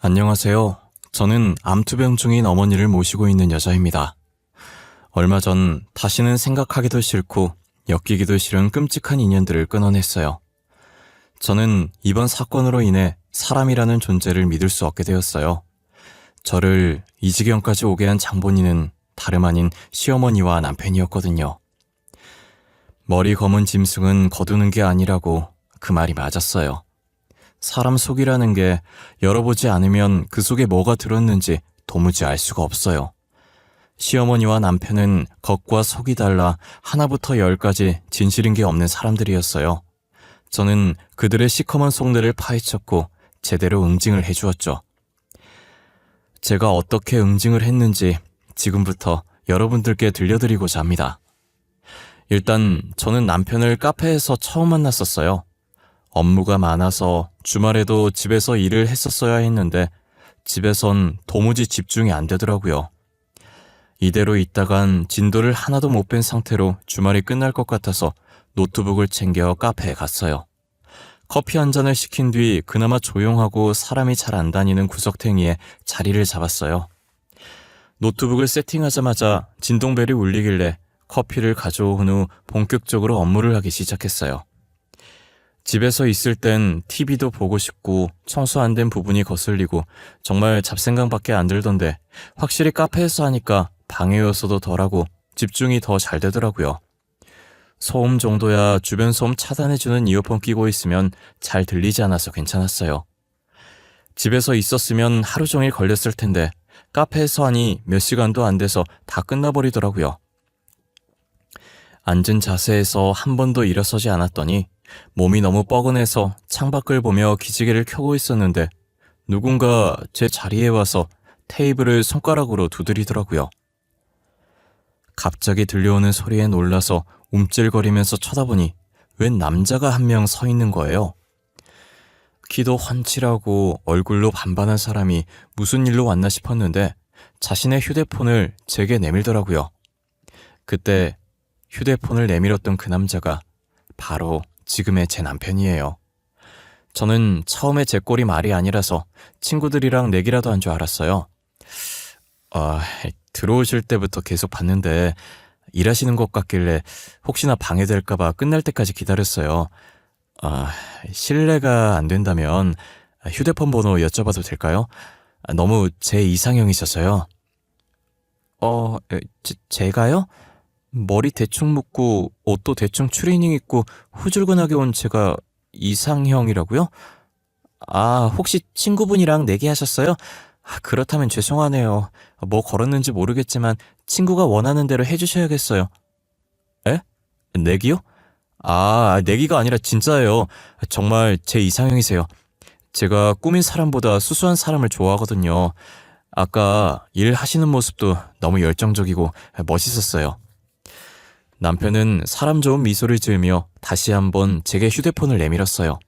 안녕하세요. 저는 암투병 중인 어머니를 모시고 있는 여자입니다. 얼마 전 다시는 생각하기도 싫고 엮이기도 싫은 끔찍한 인연들을 끊어냈어요. 저는 이번 사건으로 인해 사람이라는 존재를 믿을 수 없게 되었어요. 저를 이 지경까지 오게 한 장본인은 다름 아닌 시어머니와 남편이었거든요. 머리 검은 짐승은 거두는 게 아니라고 그 말이 맞았어요. 사람 속이라는 게 열어보지 않으면 그 속에 뭐가 들었는지 도무지 알 수가 없어요. 시어머니와 남편은 겉과 속이 달라 하나부터 열까지 진실인 게 없는 사람들이었어요. 저는 그들의 시커먼 속내를 파헤쳤고 제대로 응징을 해주었죠. 제가 어떻게 응징을 했는지 지금부터 여러분들께 들려드리고자 합니다. 일단 저는 남편을 카페에서 처음 만났었어요. 업무가 많아서 주말에도 집에서 일을 했었어야 했는데 집에선 도무지 집중이 안 되더라고요. 이대로 있다간 진도를 하나도 못 뺀 상태로 주말이 끝날 것 같아서 노트북을 챙겨 카페에 갔어요. 커피 한 잔을 시킨 뒤 그나마 조용하고 사람이 잘 안 다니는 구석탱이에 자리를 잡았어요. 노트북을 세팅하자마자 진동벨이 울리길래 커피를 가져온 후 본격적으로 업무를 하기 시작했어요. 집에서 있을 땐 TV도 보고 싶고 청소 안 된 부분이 거슬리고 정말 잡생각밖에 안 들던데 확실히 카페에서 하니까 방해요소도 덜하고 집중이 더 잘 되더라고요. 소음 정도야 주변 소음 차단해주는 이어폰 끼고 있으면 잘 들리지 않아서 괜찮았어요. 집에서 있었으면 하루 종일 걸렸을 텐데 카페에서 하니 몇 시간도 안 돼서 다 끝나버리더라고요. 앉은 자세에서 한 번도 일어서지 않았더니 몸이 너무 뻐근해서 창밖을 보며 기지개를 켜고 있었는데 누군가 제 자리에 와서 테이블을 손가락으로 두드리더라고요. 갑자기 들려오는 소리에 놀라서 움찔거리면서 쳐다보니 웬 남자가 한 명 서 있는 거예요. 키도 훤칠하고 얼굴로 반반한 사람이 무슨 일로 왔나 싶었는데 자신의 휴대폰을 제게 내밀더라고요. 그때 휴대폰을 내밀었던 그 남자가 바로 지금의 제 남편이에요. 저는 처음에 제 꼴이 말이 아니라서 친구들이랑 내기라도 한 줄 알았어요. 들어오실 때부터 계속 봤는데 일하시는 것 같길래 혹시나 방해될까봐 끝날 때까지 기다렸어요. 실례가 안 된다면 휴대폰 번호 여쭤봐도 될까요? 너무 제 이상형이셔서요. 제가요? 머리 대충 묶고 옷도 대충 추리닝 입고 후줄근하게 온 제가 이상형이라고요? 혹시 친구분이랑 내기하셨어요? 그렇다면 죄송하네요. 뭐 걸었는지 모르겠지만 친구가 원하는 대로 해주셔야겠어요. 에? 내기요? 내기가 아니라 진짜예요. 정말 제 이상형이세요. 제가 꾸민 사람보다 수수한 사람을 좋아하거든요. 아까 일하시는 모습도 너무 열정적이고 멋있었어요. 남편은 사람 좋은 미소를 지으며 다시 한번 제게 휴대폰을 내밀었어요.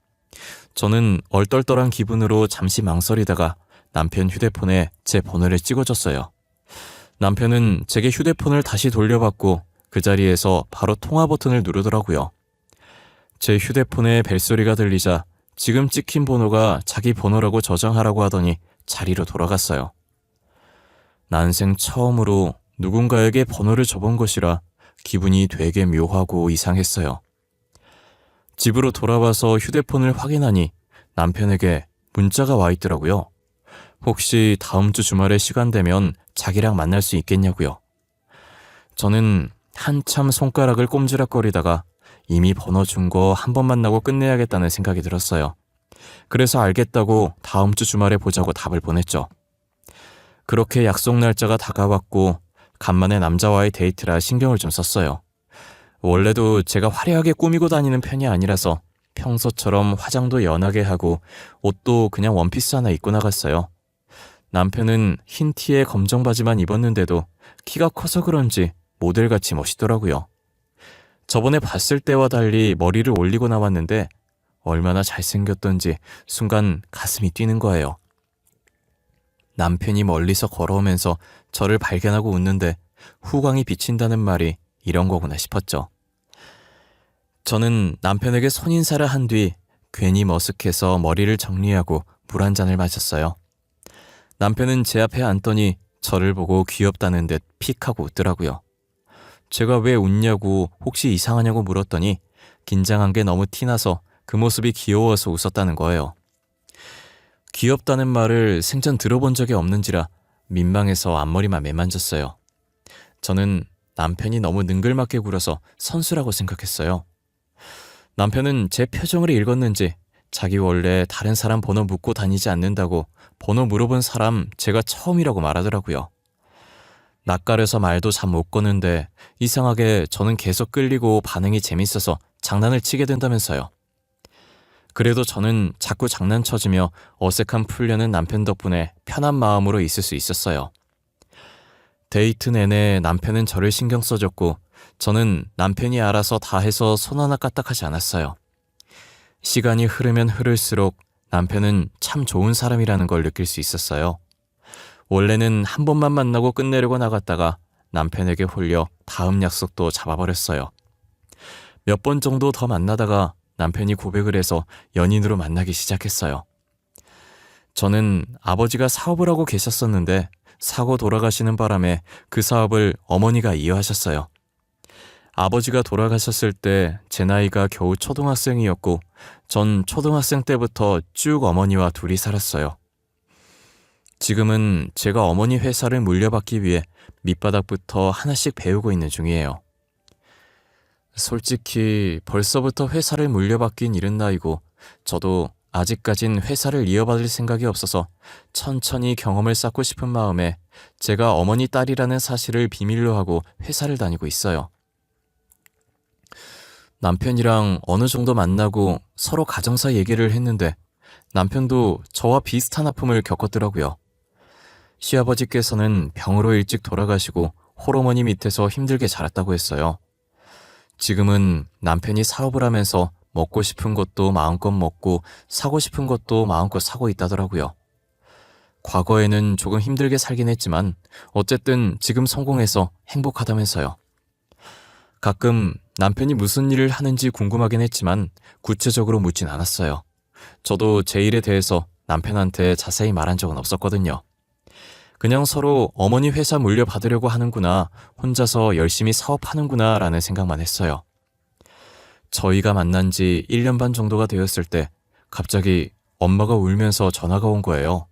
저는 얼떨떨한 기분으로 잠시 망설이다가 남편 휴대폰에 제 번호를 찍어줬어요. 남편은 제게 휴대폰을 다시 돌려받고 그 자리에서 바로 통화 버튼을 누르더라고요. 제 휴대폰에 벨소리가 들리자 지금 찍힌 번호가 자기 번호라고 저장하라고 하더니 자리로 돌아갔어요. 난생 처음으로 누군가에게 번호를 줘본 것이라 기분이 되게 묘하고 이상했어요. 집으로 돌아와서 휴대폰을 확인하니 남편에게 문자가 와 있더라고요. 혹시 다음 주 주말에 시간 되면 자기랑 만날 수 있겠냐고요. 저는 한참 손가락을 꼼지락거리다가 이미 번호 준 거 한 번 만나고 끝내야겠다는 생각이 들었어요. 그래서 알겠다고 다음 주 주말에 보자고 답을 보냈죠. 그렇게 약속 날짜가 다가왔고 간만에 남자와의 데이트라 신경을 좀 썼어요. 원래도 제가 화려하게 꾸미고 다니는 편이 아니라서 평소처럼 화장도 연하게 하고 옷도 그냥 원피스 하나 입고 나갔어요. 남편은 흰 티에 검정 바지만 입었는데도 키가 커서 그런지 모델같이 멋있더라고요. 저번에 봤을 때와 달리 머리를 올리고 나왔는데 얼마나 잘생겼던지 순간 가슴이 뛰는 거예요. 남편이 멀리서 걸어오면서 저를 발견하고 웃는데 후광이 비친다는 말이 이런 거구나 싶었죠. 저는 남편에게 손인사를 한 뒤 괜히 머쓱해서 머리를 정리하고 물 한 잔을 마셨어요. 남편은 제 앞에 앉더니 저를 보고 귀엽다는 듯 픽 하고 웃더라고요. 제가 왜 웃냐고 혹시 이상하냐고 물었더니 긴장한 게 너무 티나서 그 모습이 귀여워서 웃었다는 거예요. 귀엽다는 말을 생전 들어본 적이 없는지라 민망해서 앞머리만 매만졌어요. 저는 남편이 너무 능글맞게 굴어서 선수라고 생각했어요. 남편은 제 표정을 읽었는지 자기 원래 다른 사람 번호 묻고 다니지 않는다고 번호 물어본 사람 제가 처음이라고 말하더라고요. 낯가려서 말도 잘 못 거는데 이상하게 저는 계속 끌리고 반응이 재밌어서 장난을 치게 된다면서요. 그래도 저는 자꾸 장난쳐주며 어색함 풀려는 남편 덕분에 편한 마음으로 있을 수 있었어요. 데이트 내내 남편은 저를 신경 써줬고 저는 남편이 알아서 다 해서 손 하나 까딱하지 않았어요. 시간이 흐르면 흐를수록 남편은 참 좋은 사람이라는 걸 느낄 수 있었어요. 원래는 한 번만 만나고 끝내려고 나갔다가 남편에게 홀려 다음 약속도 잡아버렸어요. 몇 번 정도 더 만나다가 남편이 고백을 해서 연인으로 만나기 시작했어요. 저는 아버지가 사업을 하고 계셨었는데 사고 돌아가시는 바람에 그 사업을 어머니가 이어하셨어요. 아버지가 돌아가셨을 때 제 나이가 겨우 초등학생이었고 전 초등학생 때부터 쭉 어머니와 둘이 살았어요. 지금은 제가 어머니 회사를 물려받기 위해 밑바닥부터 하나씩 배우고 있는 중이에요. 솔직히 벌써부터 회사를 물려받긴 이른 나이고 저도 아직까진 회사를 이어받을 생각이 없어서 천천히 경험을 쌓고 싶은 마음에 제가 어머니 딸이라는 사실을 비밀로 하고 회사를 다니고 있어요. 남편이랑 어느 정도 만나고 서로 가정사 얘기를 했는데 남편도 저와 비슷한 아픔을 겪었더라고요. 시아버지께서는 병으로 일찍 돌아가시고 홀어머니 밑에서 힘들게 자랐다고 했어요. 지금은 남편이 사업을 하면서 먹고 싶은 것도 마음껏 먹고 사고 싶은 것도 마음껏 사고 있다더라고요. 과거에는 조금 힘들게 살긴 했지만 어쨌든 지금 성공해서 행복하다면서요. 가끔 남편이 무슨 일을 하는지 궁금하긴 했지만 구체적으로 묻진 않았어요. 저도 제 일에 대해서 남편한테 자세히 말한 적은 없었거든요. 그냥 서로 어머니 회사 물려받으려고 하는구나, 혼자서 열심히 사업하는구나 라는 생각만 했어요. 저희가 만난 지 1년 반 정도가 되었을 때 갑자기 엄마가 울면서 전화가 온 거예요.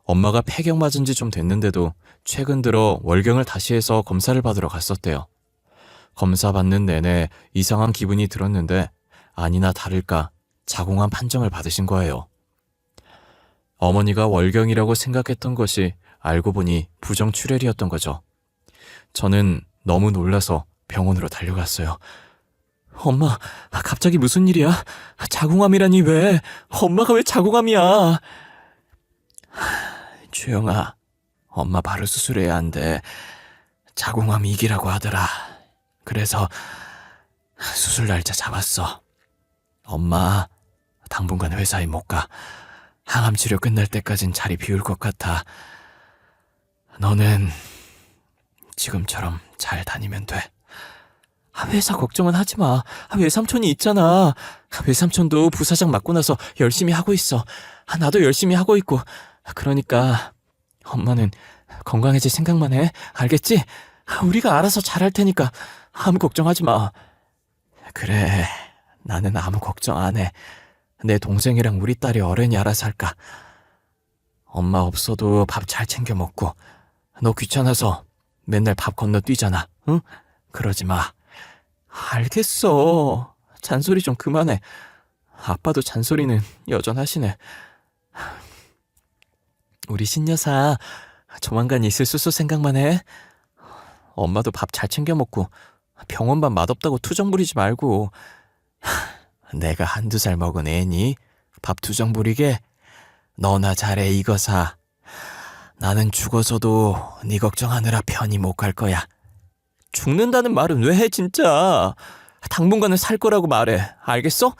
엄마가 폐경 맞은 지 좀 됐는데도 최근 들어 월경을 다시 해서 검사를 받으러 갔었대요. 검사 받는 내내 이상한 기분이 들었는데 아니나 다를까 자궁암 판정을 받으신 거예요. 어머니가 월경이라고 생각했던 것이 알고 보니 부정출혈이었던 거죠. 저는 너무 놀라서 병원으로 달려갔어요. 엄마, 갑자기 무슨 일이야? 자궁암이라니 왜? 엄마가 왜 자궁암이야? 주영아, 엄마 바로 수술해야 한대. 자궁암 2기라고 하더라. 그래서 수술 날짜 잡았어. 엄마, 당분간 회사에 못 가. 항암 치료 끝날 때까진 자리 비울 것 같아. 너는 지금처럼 잘 다니면 돼. 회사 걱정은 하지 마. 외삼촌이 있잖아. 외삼촌도 부사장 맡고 나서 열심히 하고 있어. 나도 열심히 하고 있고. 그러니까 엄마는 건강해질 생각만 해. 알겠지? 우리가 알아서 잘할 테니까 아무 걱정하지 마. 그래, 나는 아무 걱정 안 해. 내 동생이랑 우리 딸이 어른이 알아서 할까. 엄마 없어도 밥 잘 챙겨 먹고. 너 귀찮아서 맨날 밥 건너뛰잖아. 응? 그러지 마. 알겠어. 잔소리 좀 그만해. 아빠도 잔소리는 여전하시네. 우리 신여사 조만간 있을 수술 생각만 해. 엄마도 밥 잘 챙겨 먹고 병원밥 맛없다고 투정 부리지 말고. 내가 한두 살 먹은 애니? 밥 투정 부리게? 너나 잘해 이거사. 나는 죽어서도 네 걱정하느라 편히 못 갈 거야. 죽는다는 말은 왜 해 진짜. 당분간은 살 거라고 말해. 알겠어?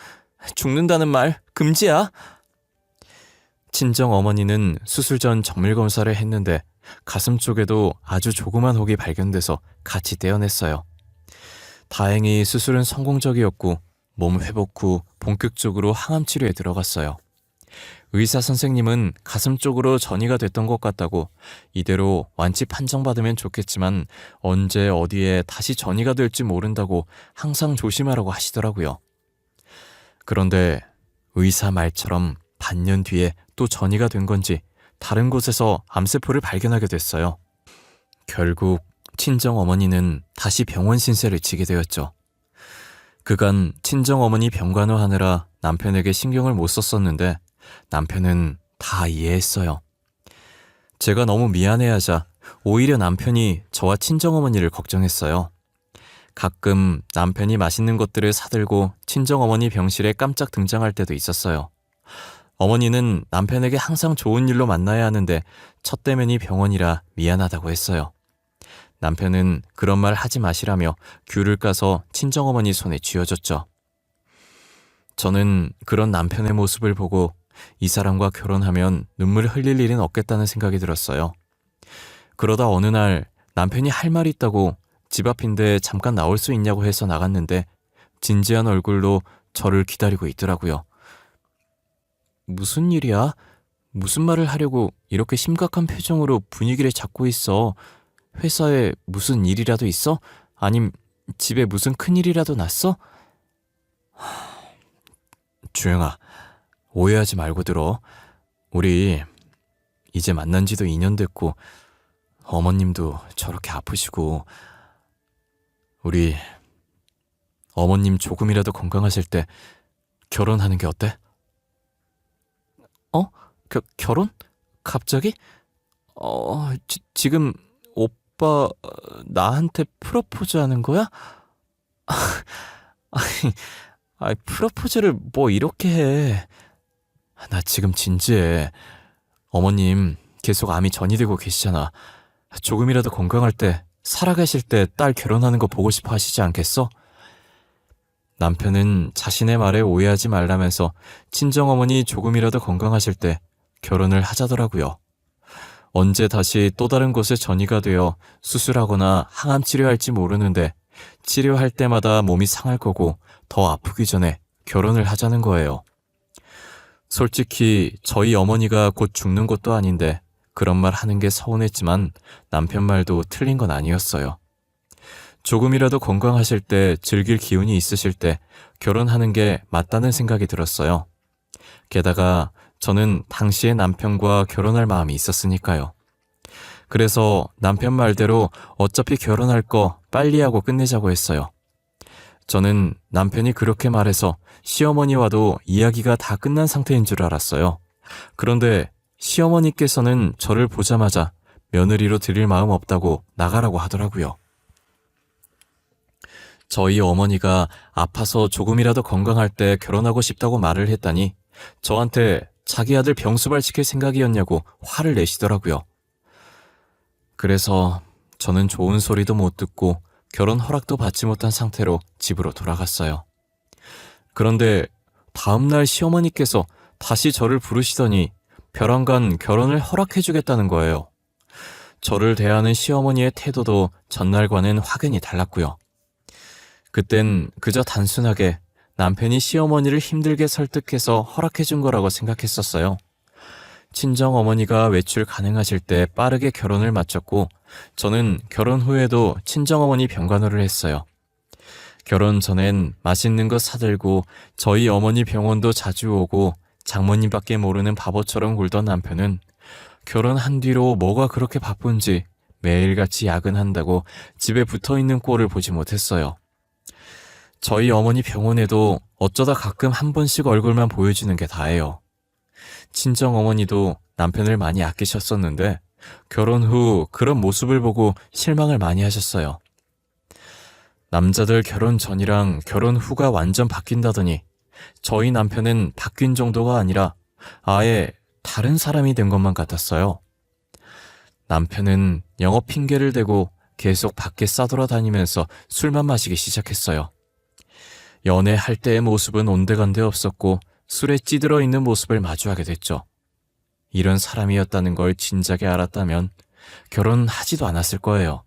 죽는다는 말 금지야. 친정 어머니는 수술 전 정밀 검사를 했는데 가슴 쪽에도 아주 조그만 혹이 발견돼서 같이 떼어냈어요. 다행히 수술은 성공적이었고 몸 회복 후 본격적으로 항암 치료에 들어갔어요. 의사 선생님은 가슴 쪽으로 전이가 됐던 것 같다고 이대로 완치 판정받으면 좋겠지만 언제 어디에 다시 전이가 될지 모른다고 항상 조심하라고 하시더라고요. 그런데 의사 말처럼 반년 뒤에 또 전이가 된 건지 다른 곳에서 암세포를 발견하게 됐어요. 결국 친정어머니는 다시 병원 신세를 지게 되었죠. 그간 친정어머니 병간호하느라 남편에게 신경을 못 썼었는데 남편은 다 이해했어요. 제가 너무 미안해하자 오히려 남편이 저와 친정어머니를 걱정했어요. 가끔 남편이 맛있는 것들을 사들고 친정어머니 병실에 깜짝 등장할 때도 있었어요. 어머니는 남편에게 항상 좋은 일로 만나야 하는데 첫 대면이 병원이라 미안하다고 했어요. 남편은 그런 말 하지 마시라며 귤을 까서 친정어머니 손에 쥐어줬죠. 저는 그런 남편의 모습을 보고 이 사람과 결혼하면 눈물을 흘릴 일은 없겠다는 생각이 들었어요. 그러다 어느 날 남편이 할 말이 있다고 집 앞인데 잠깐 나올 수 있냐고 해서 나갔는데 진지한 얼굴로 저를 기다리고 있더라고요. 무슨 일이야? 무슨 말을 하려고 이렇게 심각한 표정으로 분위기를 잡고 있어? 회사에 무슨 일이라도 있어? 아님 집에 무슨 큰일이라도 났어? 주영아, 오해하지 말고 들어. 우리 이제 만난 지도 2년 됐고 어머님도 저렇게 아프시고 우리 어머님 조금이라도 건강하실 때 결혼하는 게 어때? 결혼? 갑자기? 지금 오빠 나한테 프로포즈 하는 거야? 프로포즈를 뭐 이렇게 해. 나 지금 진지해. 어머님 계속 암이 전이되고 계시잖아. 조금이라도 건강할 때, 살아계실 때 딸 결혼하는 거 보고 싶어 하시지 않겠어? 남편은 자신의 말에 오해하지 말라면서 친정어머니 조금이라도 건강하실 때 결혼을 하자더라고요. 언제 다시 또 다른 곳에 전이가 되어 수술하거나 항암 치료할지 모르는데 치료할 때마다 몸이 상할 거고 더 아프기 전에 결혼을 하자는 거예요. 솔직히 저희 어머니가 곧 죽는 것도 아닌데 그런 말 하는 게 서운했지만 남편 말도 틀린 건 아니었어요. 조금이라도 건강하실 때 즐길 기운이 있으실 때 결혼하는 게 맞다는 생각이 들었어요. 게다가 저는 당시에 남편과 결혼할 마음이 있었으니까요. 그래서 남편 말대로 어차피 결혼할 거 빨리 하고 끝내자고 했어요. 저는 남편이 그렇게 말해서 시어머니와도 이야기가 다 끝난 상태인 줄 알았어요. 그런데 시어머니께서는 저를 보자마자 며느리로 드릴 마음 없다고 나가라고 하더라고요. 저희 어머니가 아파서 조금이라도 건강할 때 결혼하고 싶다고 말을 했다니 저한테 자기 아들 병수발 시킬 생각이었냐고 화를 내시더라고요. 그래서 저는 좋은 소리도 못 듣고 결혼 허락도 받지 못한 상태로 집으로 돌아갔어요. 그런데 다음날 시어머니께서 다시 저를 부르시더니 벼랑간 결혼을 허락해주겠다는 거예요. 저를 대하는 시어머니의 태도도 전날과는 확연히 달랐고요. 그땐 그저 단순하게 남편이 시어머니를 힘들게 설득해서 허락해준 거라고 생각했었어요. 친정어머니가 외출 가능하실 때 빠르게 결혼을 마쳤고 저는 결혼 후에도 친정어머니 병간호를 했어요. 결혼 전엔 맛있는 거 사들고 저희 어머니 병원도 자주 오고 장모님밖에 모르는 바보처럼 굴던 남편은 결혼한 뒤로 뭐가 그렇게 바쁜지 매일같이 야근한다고 집에 붙어있는 꼴을 보지 못했어요. 저희 어머니 병원에도 어쩌다 가끔 한 번씩 얼굴만 보여주는 게 다예요. 친정어머니도 남편을 많이 아끼셨었는데 결혼 후 그런 모습을 보고 실망을 많이 하셨어요. 남자들 결혼 전이랑 결혼 후가 완전 바뀐다더니 저희 남편은 바뀐 정도가 아니라 아예 다른 사람이 된 것만 같았어요. 남편은 영업 핑계를 대고 계속 밖에 싸돌아다니면서 술만 마시기 시작했어요. 연애할 때의 모습은 온데간데 없었고 술에 찌들어 있는 모습을 마주하게 됐죠. 이런 사람이었다는 걸 진작에 알았다면 결혼하지도 않았을 거예요.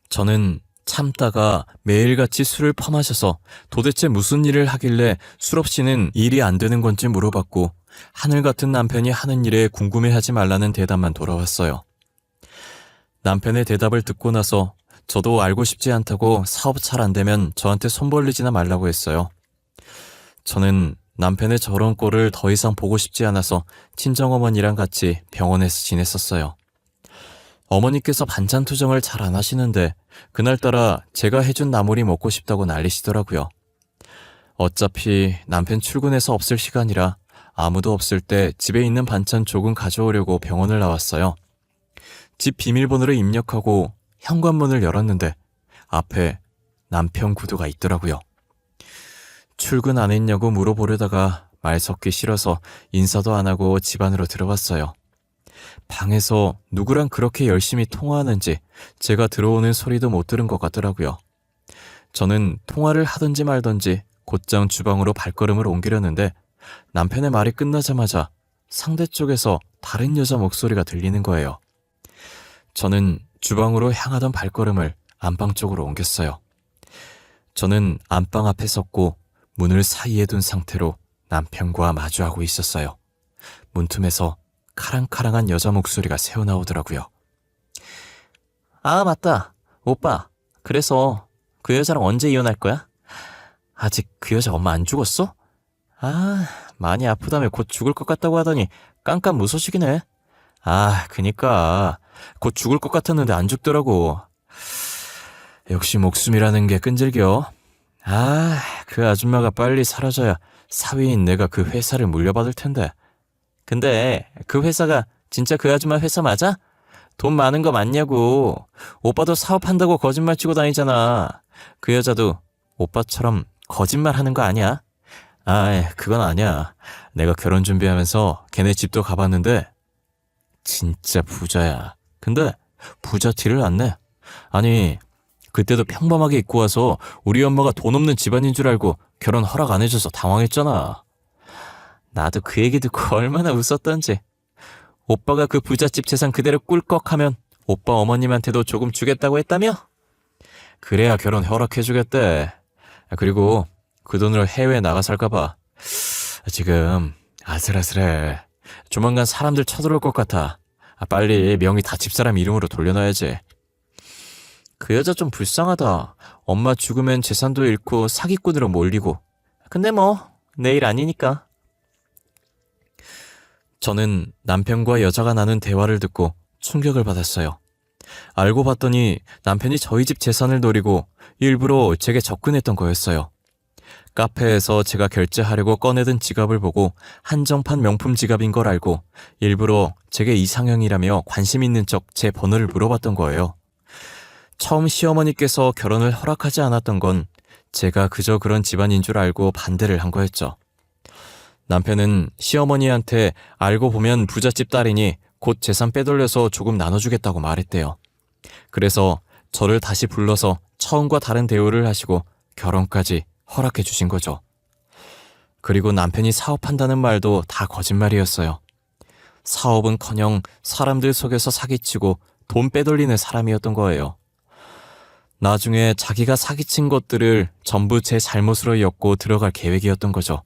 저는 참다가 매일같이 술을 퍼마셔서 도대체 무슨 일을 하길래 술 없이는 일이 안 되는 건지 물어봤고 하늘 같은 남편이 하는 일에 궁금해하지 말라는 대답만 돌아왔어요. 남편의 대답을 듣고 나서 저도 알고 싶지 않다고 사업 잘 안 되면 저한테 손 벌리지나 말라고 했어요. 저는 남편의 저런 꼴을 더 이상 보고 싶지 않아서 친정어머니랑 같이 병원에서 지냈었어요. 어머니께서 반찬 투정을 잘 안 하시는데 그날따라 제가 해준 나물이 먹고 싶다고 난리시더라고요. 어차피 남편 출근해서 없을 시간이라 아무도 없을 때 집에 있는 반찬 조금 가져오려고 병원을 나왔어요. 집 비밀번호를 입력하고 현관문을 열었는데 앞에 남편 구두가 있더라고요. 출근 안 했냐고 물어보려다가 말 섞기 싫어서 인사도 안 하고 집 안으로 들어갔어요. 방에서 누구랑 그렇게 열심히 통화하는지 제가 들어오는 소리도 못 들은 것 같더라고요. 저는 통화를 하든지 말든지 곧장 주방으로 발걸음을 옮기려는데 남편의 말이 끝나자마자 상대 쪽에서 다른 여자 목소리가 들리는 거예요. 저는 주방으로 향하던 발걸음을 안방 쪽으로 옮겼어요. 저는 안방 앞에 섰고 문을 사이에 둔 상태로 남편과 마주하고 있었어요. 문틈에서 카랑카랑한 여자 목소리가 새어나오더라고요. 아, 맞다. 오빠, 그래서 그 여자랑 언제 이혼할 거야? 아직 그 여자 엄마 안 죽었어? 아, 많이 아프다며 곧 죽을 것 같다고 하더니 깜깜무소식이네. 아, 그니까 곧 죽을 것 같았는데 안 죽더라고. 역시 목숨이라는 게 끈질겨. 아, 그 아줌마가 빨리 사라져야 사위인 내가 그 회사를 물려받을 텐데. 근데 그 회사가 진짜 그 아줌마 회사 맞아? 돈 많은 거 맞냐고. 오빠도 사업한다고 거짓말 치고 다니잖아. 그 여자도 오빠처럼 거짓말 하는 거 아니야? 아, 그건 아니야. 내가 결혼 준비하면서 걔네 집도 가봤는데 진짜 부자야. 근데 부자 티를 안 내. 아니, 그때도 평범하게 입고 와서 우리 엄마가 돈 없는 집안인 줄 알고 결혼 허락 안 해줘서 당황했잖아. 나도 그 얘기 듣고 얼마나 웃었던지. 오빠가 그 부잣집 재산 그대로 꿀꺽하면 오빠 어머님한테도 조금 주겠다고 했다며? 그래야 결혼 허락해주겠대. 그리고 그 돈으로 해외에 나가 살까봐 지금 아슬아슬해. 조만간 사람들 쳐들어올 것 같아. 빨리 명의 다 집사람 이름으로 돌려놔야지. 그 여자 좀 불쌍하다. 엄마 죽으면 재산도 잃고 사기꾼으로 몰리고. 근데 뭐 내일 아니니까. 저는 남편과 여자가 나눈 대화를 듣고 충격을 받았어요. 알고 봤더니 남편이 저희 집 재산을 노리고 일부러 제게 접근했던 거였어요. 카페에서 제가 결제하려고 꺼내든 지갑을 보고 한정판 명품 지갑인 걸 알고 일부러 제게 이상형이라며 관심 있는 척 제 번호를 물어봤던 거예요. 처음 시어머니께서 결혼을 허락하지 않았던 건 제가 그저 그런 집안인 줄 알고 반대를 한 거였죠. 남편은 시어머니한테 알고 보면 부잣집 딸이니 곧 재산 빼돌려서 조금 나눠주겠다고 말했대요. 그래서 저를 다시 불러서 처음과 다른 대우를 하시고 결혼까지 허락해 주신 거죠. 그리고 남편이 사업한다는 말도 다 거짓말이었어요. 사업은커녕 사람들 속에서 사기치고 돈 빼돌리는 사람이었던 거예요. 나중에 자기가 사기친 것들을 전부 제 잘못으로 엮고 들어갈 계획이었던 거죠.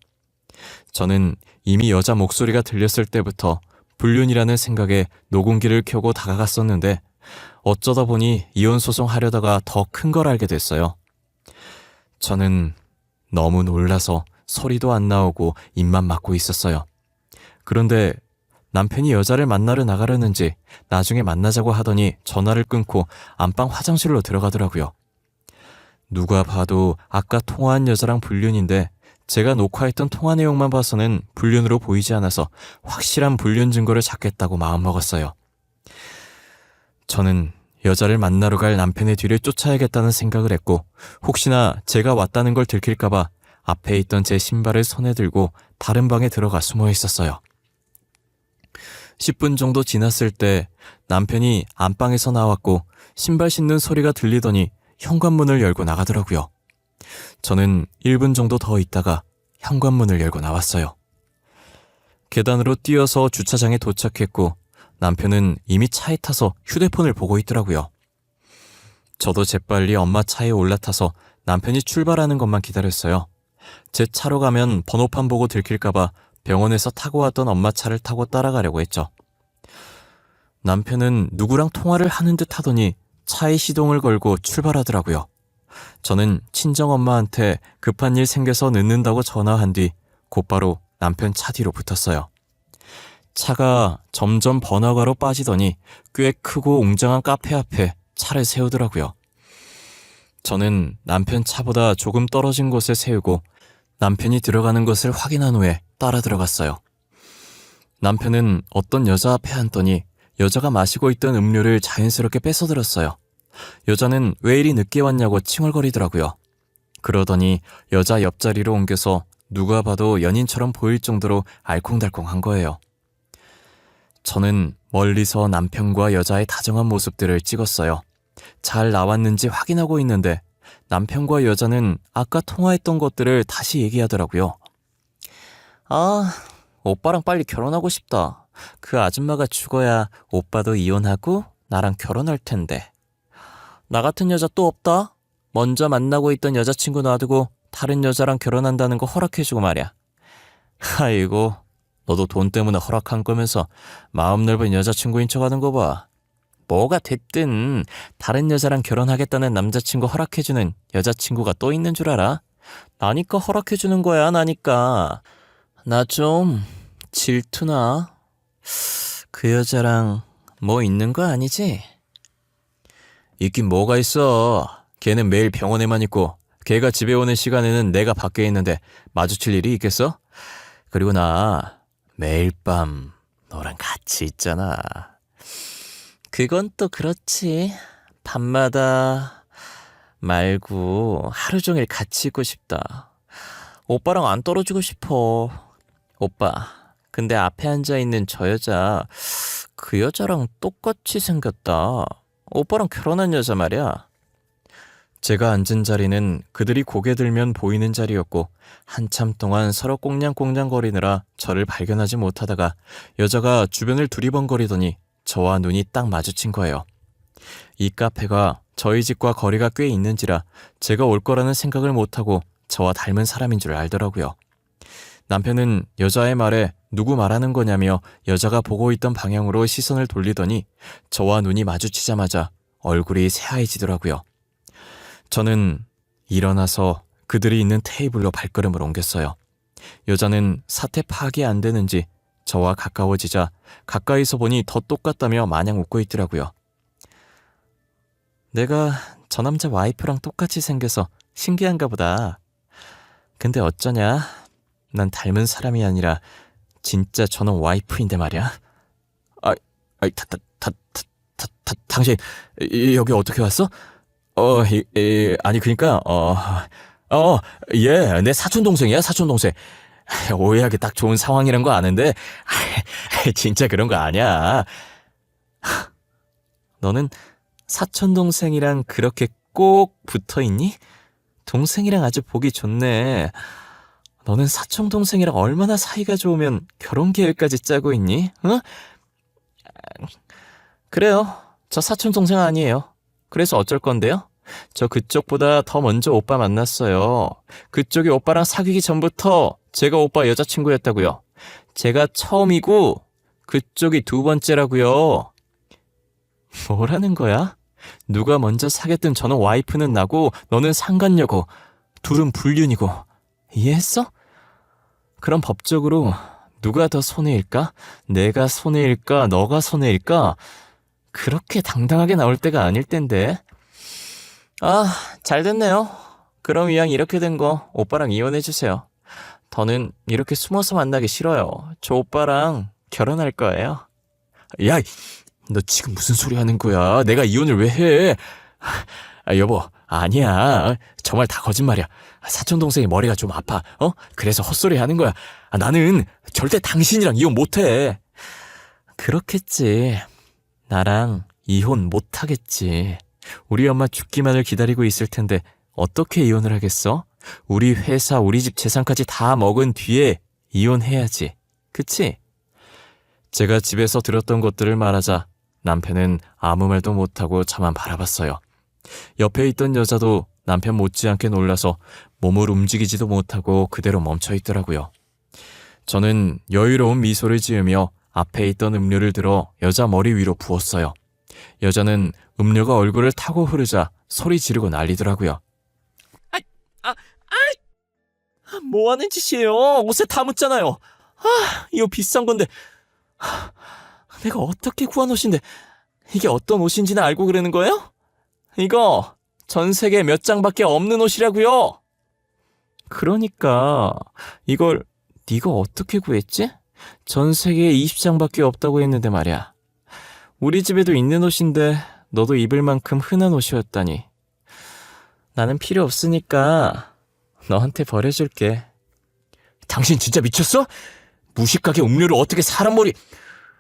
저는 이미 여자 목소리가 들렸을 때부터 불륜이라는 생각에 녹음기를 켜고 다가갔었는데 어쩌다 보니 이혼소송 하려다가 더 큰 걸 알게 됐어요. 저는 너무 놀라서 소리도 안 나오고 입만 막고 있었어요. 그런데 남편이 여자를 만나러 나가려는지 나중에 만나자고 하더니 전화를 끊고 안방 화장실로 들어가더라고요. 누가 봐도 아까 통화한 여자랑 불륜인데 제가 녹화했던 통화 내용만 봐서는 불륜으로 보이지 않아서 확실한 불륜 증거를 찾겠다고 마음먹었어요. 저는 여자를 만나러 갈 남편의 뒤를 쫓아야겠다는 생각을 했고 혹시나 제가 왔다는 걸 들킬까봐 앞에 있던 제 신발을 손에 들고 다른 방에 들어가 숨어 있었어요. 10분 정도 지났을 때 남편이 안방에서 나왔고 신발 신는 소리가 들리더니 현관문을 열고 나가더라고요. 저는 1분 정도 더 있다가 현관문을 열고 나왔어요. 계단으로 뛰어서 주차장에 도착했고 남편은 이미 차에 타서 휴대폰을 보고 있더라고요. 저도 재빨리 엄마 차에 올라타서 남편이 출발하는 것만 기다렸어요. 제 차로 가면 번호판 보고 들킬까봐 병원에서 타고 왔던 엄마 차를 타고 따라가려고 했죠. 남편은 누구랑 통화를 하는 듯 하더니 차에 시동을 걸고 출발하더라고요. 저는 친정엄마한테 급한 일 생겨서 늦는다고 전화한 뒤 곧바로 남편 차 뒤로 붙었어요. 차가 점점 번화가로 빠지더니 꽤 크고 웅장한 카페 앞에 차를 세우더라고요. 저는 남편 차보다 조금 떨어진 곳에 세우고 남편이 들어가는 것을 확인한 후에 따라 들어갔어요. 남편은 어떤 여자 앞에 앉더니 여자가 마시고 있던 음료를 자연스럽게 뺏어들었어요. 여자는 왜 이리 늦게 왔냐고 칭얼거리더라고요. 그러더니 여자 옆자리로 옮겨서 누가 봐도 연인처럼 보일 정도로 알콩달콩한 거예요. 저는 멀리서 남편과 여자의 다정한 모습들을 찍었어요. 잘 나왔는지 확인하고 있는데 남편과 여자는 아까 통화했던 것들을 다시 얘기하더라고요. 아, 오빠랑 빨리 결혼하고 싶다. 그 아줌마가 죽어야 오빠도 이혼하고 나랑 결혼할 텐데. 나 같은 여자 또 없다? 먼저 만나고 있던 여자친구 놔두고 다른 여자랑 결혼한다는 거 허락해주고 말이야. 아이고, 너도 돈 때문에 허락한 거면서 마음 넓은 여자친구인 척하는 거 봐. 뭐가 됐든 다른 여자랑 결혼하겠다는 남자친구 허락해주는 여자친구가 또 있는 줄 알아? 나니까 허락해주는 거야, 나니까. 나 좀 질투나? 그 여자랑 뭐 있는 거 아니지? 있긴 뭐가 있어. 걔는 매일 병원에만 있고 걔가 집에 오는 시간에는 내가 밖에 있는데 마주칠 일이 있겠어? 그리고 나 매일 밤 너랑 같이 있잖아. 그건 또 그렇지. 밤마다 말고 하루 종일 같이 있고 싶다. 오빠랑 안 떨어지고 싶어. 오빠, 근데 앞에 앉아있는 저 여자, 그 여자랑 똑같이 생겼다. 오빠랑 결혼한 여자 말이야. 제가 앉은 자리는 그들이 고개 들면 보이는 자리였고 한참 동안 서로 꽁냥꽁냥거리느라 저를 발견하지 못하다가 여자가 주변을 두리번거리더니 저와 눈이 딱 마주친 거예요. 이 카페가 저희 집과 거리가 꽤 있는지라 제가 올 거라는 생각을 못하고 저와 닮은 사람인 줄 알더라고요. 남편은 여자의 말에 누구 말하는 거냐며 여자가 보고 있던 방향으로 시선을 돌리더니 저와 눈이 마주치자마자 얼굴이 새하얘지더라고요. 저는 일어나서 그들이 있는 테이블로 발걸음을 옮겼어요. 여자는 사태 파악이 안 되는지 저와 가까워지자 가까이서 보니 더 똑같다며 마냥 웃고 있더라고요. 내가 저 남자 와이프랑 똑같이 생겨서 신기한가 보다. 근데 어쩌냐? 난 닮은 사람이 아니라 진짜 저놈 와이프인데 말이야. 당신 여기 어떻게 왔어? 아니 그러니까 예, 내 사촌 동생이야, 사촌 동생. 오해하기 딱 좋은 상황이란 거 아는데 진짜 그런 거 아니야. 너는 사촌 동생이랑 그렇게 꼭 붙어 있니? 동생이랑 아주 보기 좋네. 너는 사촌 동생이랑 얼마나 사이가 좋으면 결혼 계획까지 짜고 있니? 어? 그래요. 저 사촌 동생 아니에요. 그래서 어쩔 건데요? 저 그쪽보다 더 먼저 오빠 만났어요. 그쪽이 오빠랑 사귀기 전부터 제가 오빠 여자친구였다고요. 제가 처음이고 그쪽이 두 번째라고요. 뭐라는 거야? 누가 먼저 사귀었든 저는 와이프는 나고 너는 상간녀고 둘은 불륜이고. 이해했어? 그럼 법적으로 누가 더 손해일까? 내가 손해일까? 너가 손해일까? 그렇게 당당하게 나올 때가 아닐 텐데. 아, 잘 됐네요. 그럼 이왕 이렇게 된 거 오빠랑 이혼해주세요. 더는 이렇게 숨어서 만나기 싫어요. 저 오빠랑 결혼할 거예요. 야, 너 지금 무슨 소리 하는 거야? 내가 이혼을 왜 해? 여보, 아니야. 정말 다 거짓말이야. 사촌 동생이 머리가 좀 아파. 그래서 헛소리 하는 거야. 나는 절대 당신이랑 이혼 못해. 그렇겠지. 나랑 이혼 못하겠지. 우리 엄마 죽기만을 기다리고 있을 텐데 어떻게 이혼을 하겠어? 우리 회사, 우리 집 재산까지 다 먹은 뒤에 이혼해야지. 그치? 제가 집에서 들었던 것들을 말하자 남편은 아무 말도 못하고 저만 바라봤어요. 옆에 있던 여자도 남편 못지않게 놀라서 몸을 움직이지도 못하고 그대로 멈춰 있더라고요. 저는 여유로운 미소를 지으며 앞에 있던 음료를 들어 여자 머리 위로 부었어요. 여자는 음료가 얼굴을 타고 흐르자 소리 지르고 난리더라고요. 뭐 하는 짓이에요? 옷에 다 묻잖아요. 이거 비싼 건데. 내가 어떻게 구한 옷인데 이게 어떤 옷인지는 알고 그러는 거예요? 이거 전 세계에 몇 장밖에 없는 옷이라고요. 그러니까 이걸 네가 어떻게 구했지? 전 세계에 20장밖에 없다고 했는데 말이야. 우리 집에도 있는 옷인데 너도 입을 만큼 흔한 옷이었다니. 나는 필요 없으니까 너한테 버려줄게. 당신 진짜 미쳤어? 무식하게 음료를 어떻게 사람 머리...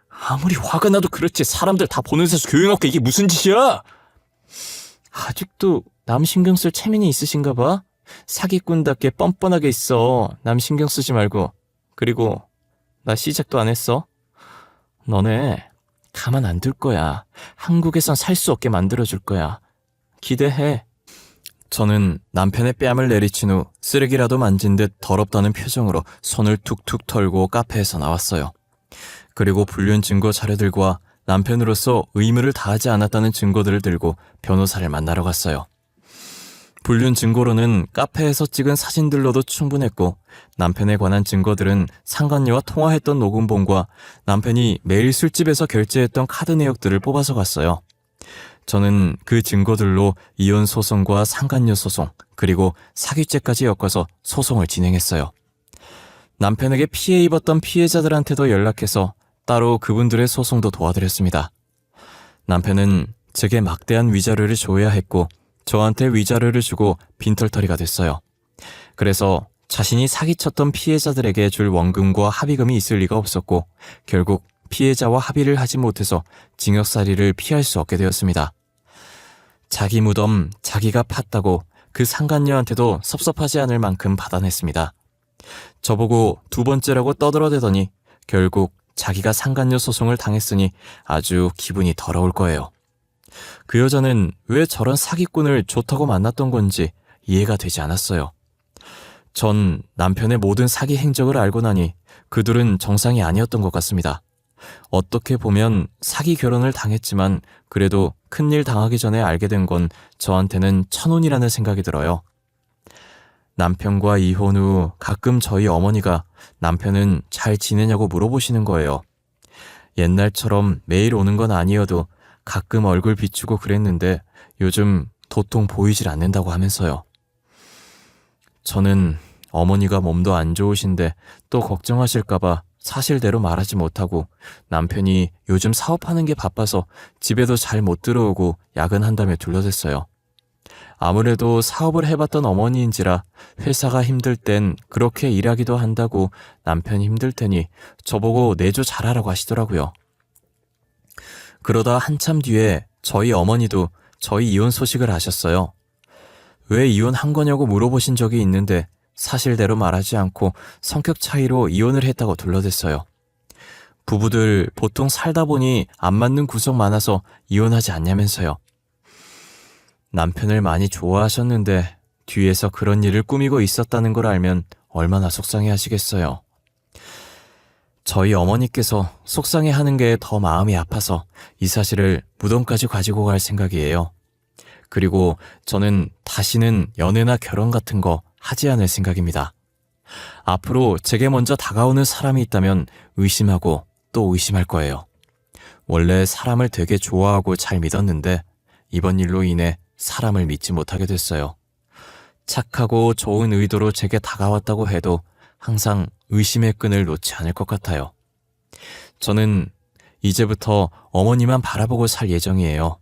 아무리 화가 나도 그렇지 사람들 다 보는 데서 교양없게 이게 무슨 짓이야? 아직도 남 신경 쓸 체면이 있으신가 봐. 사기꾼답게 뻔뻔하게 있어. 남 신경 쓰지 말고. 그리고 나 시작도 안 했어. 너네 가만 안 둘 거야. 한국에선 살 수 없게 만들어줄 거야. 기대해. 저는 남편의 뺨을 내리친 후 쓰레기라도 만진 듯 더럽다는 표정으로 손을 툭툭 털고 카페에서 나왔어요. 그리고 불륜 증거 자료들과 남편으로서 의무를 다하지 않았다는 증거들을 들고 변호사를 만나러 갔어요. 불륜 증거로는 카페에서 찍은 사진들로도 충분했고 남편에 관한 증거들은 상간녀와 통화했던 녹음본과 남편이 매일 술집에서 결제했던 카드 내역들을 뽑아서 갔어요. 저는 그 증거들로 이혼 소송과 상간녀 소송 그리고 사기죄까지 엮어서 소송을 진행했어요. 남편에게 피해 입었던 피해자들한테도 연락해서 따로 그분들의 소송도 도와드렸습니다. 남편은 제게 막대한 위자료를 줘야 했고 저한테 위자료를 주고 빈털터리가 됐어요. 그래서 자신이 사기쳤던 피해자들에게 줄 원금과 합의금이 있을 리가 없었고 결국 피해자와 합의를 하지 못해서 징역살이를 피할 수 없게 되었습니다. 자기 무덤 자기가 팠다고 그 상간녀한테도 섭섭하지 않을 만큼 받아냈습니다. 저보고 두 번째라고 떠들어대더니 결국 자기가 상간녀 소송을 당했으니 아주 기분이 더러울 거예요. 그 여자는 왜 저런 사기꾼을 좋다고 만났던 건지 이해가 되지 않았어요. 전 남편의 모든 사기 행적을 알고 나니 그들은 정상이 아니었던 것 같습니다. 어떻게 보면 사기 결혼을 당했지만 그래도 큰일 당하기 전에 알게 된 건 저한테는 천운이라는 생각이 들어요. 남편과 이혼 후 가끔 저희 어머니가 남편은 잘 지내냐고 물어보시는 거예요. 옛날처럼 매일 오는 건 아니어도 가끔 얼굴 비추고 그랬는데 요즘 도통 보이질 않는다고 하면서요. 저는 어머니가 몸도 안 좋으신데 또 걱정하실까봐 사실대로 말하지 못하고 남편이 요즘 사업하는 게 바빠서 집에도 잘 못 들어오고 야근한다며 둘러댔어요. 아무래도 사업을 해봤던 어머니인지라 회사가 힘들 땐 그렇게 일하기도 한다고 남편이 힘들 테니 저보고 내조 잘하라고 하시더라고요. 그러다 한참 뒤에 저희 어머니도 저희 이혼 소식을 아셨어요. 왜 이혼한 거냐고 물어보신 적이 있는데 사실대로 말하지 않고 성격 차이로 이혼을 했다고 둘러댔어요. 부부들 보통 살다 보니 안 맞는 구석 많아서 이혼하지 않냐면서요. 남편을 많이 좋아하셨는데 뒤에서 그런 일을 꾸미고 있었다는 걸 알면 얼마나 속상해 하시겠어요. 저희 어머니께서 속상해하는 게 더 마음이 아파서 이 사실을 무덤까지 가지고 갈 생각이에요. 그리고 저는 다시는 연애나 결혼 같은 거 하지 않을 생각입니다. 앞으로 제게 먼저 다가오는 사람이 있다면 의심하고 또 의심할 거예요. 원래 사람을 되게 좋아하고 잘 믿었는데 이번 일로 인해 사람을 믿지 못하게 됐어요. 착하고 좋은 의도로 제게 다가왔다고 해도 항상 의심의 끈을 놓지 않을 것 같아요. 저는 이제부터 어머니만 바라보고 살 예정이에요.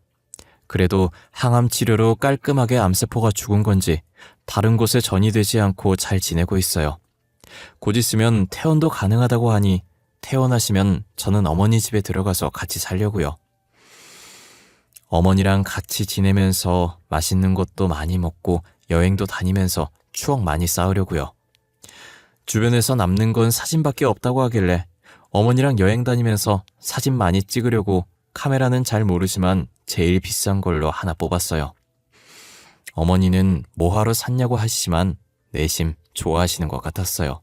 그래도 항암 치료로 깔끔하게 암세포가 죽은 건지 다른 곳에 전이되지 않고 잘 지내고 있어요. 곧 있으면 퇴원도 가능하다고 하니 퇴원하시면 저는 어머니 집에 들어가서 같이 살려고요. 어머니랑 같이 지내면서 맛있는 것도 많이 먹고 여행도 다니면서 추억 많이 쌓으려고요. 주변에서 남는 건 사진밖에 없다고 하길래 어머니랑 여행 다니면서 사진 많이 찍으려고 카메라는 잘 모르지만 제일 비싼 걸로 하나 뽑았어요. 어머니는 뭐하러 샀냐고 하시지만 내심 좋아하시는 것 같았어요.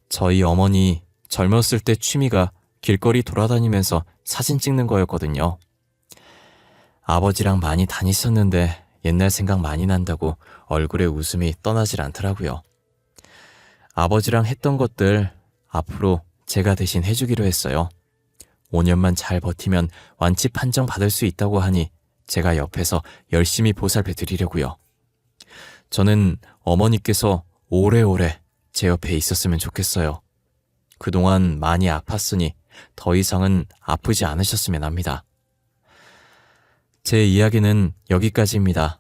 저희 어머니 젊었을 때 취미가 길거리 돌아다니면서 사진 찍는 거였거든요. 아버지랑 많이 다녔었는데 옛날 생각 많이 난다고 얼굴에 웃음이 떠나질 않더라고요. 아버지랑 했던 것들 앞으로 제가 대신 해주기로 했어요. 5년만 잘 버티면 완치 판정 받을 수 있다고 하니 제가 옆에서 열심히 보살펴 드리려고요. 저는 어머니께서 오래오래 제 옆에 있었으면 좋겠어요. 그동안 많이 아팠으니 더 이상은 아프지 않으셨으면 합니다. 제 이야기는 여기까지입니다.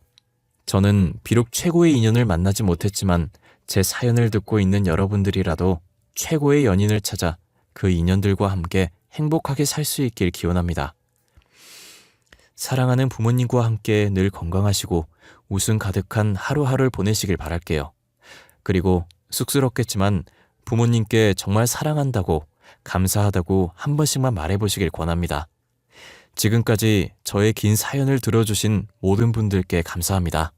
저는 비록 최고의 인연을 만나지 못했지만 제 사연을 듣고 있는 여러분들이라도 최고의 연인을 찾아 그 인연들과 함께 행복하게 살 수 있길 기원합니다. 사랑하는 부모님과 함께 늘 건강하시고 웃음 가득한 하루하루를 보내시길 바랄게요. 그리고 쑥스럽겠지만 부모님께 정말 사랑한다고 감사하다고 한 번씩만 말해보시길 권합니다. 지금까지 저의 긴 사연을 들어주신 모든 분들께 감사합니다.